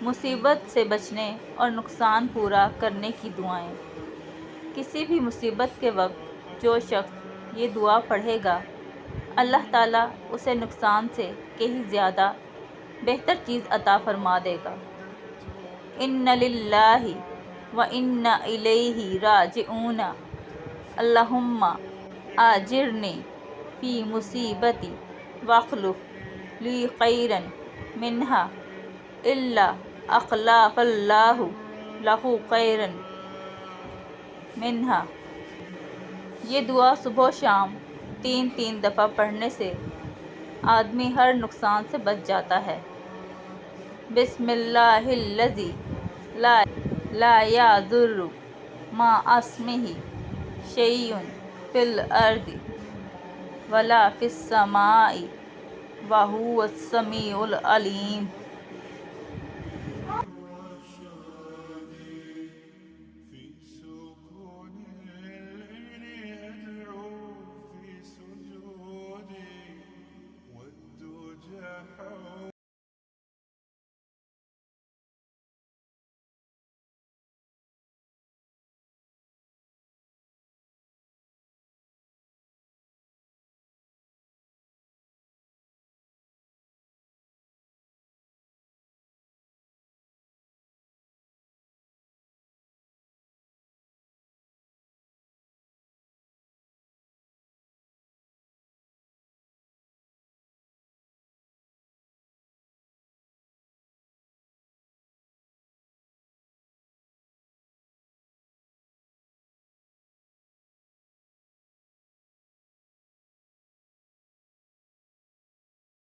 مصیبت سے بچنے اور نقصان پورا کرنے کی دعائیں۔ کسی بھی مصیبت کے وقت جو شخص یہ دعا پڑھے گا، اللہ تعالیٰ اسے نقصان سے کہیں زیادہ بہتر چیز عطا فرما دے گا۔ اِنَّ لِلَّهِ وَإِنَّا إِلَيْهِ رَاجِعُونَ اللہم آجرنی فی مصیبتی واخلف لی خیرا منہا الا اخلف اللہ لہ خیرا منہا۔ یہ دعا صبح و شام 3 دفعہ پڑھنے سے آدمی ہر نقصان سے بچ جاتا ہے۔ بسم اللہ الذی لا یضر مع اسمہ شیء فی الارض ولا فی السماء وہو السمیع العلیم۔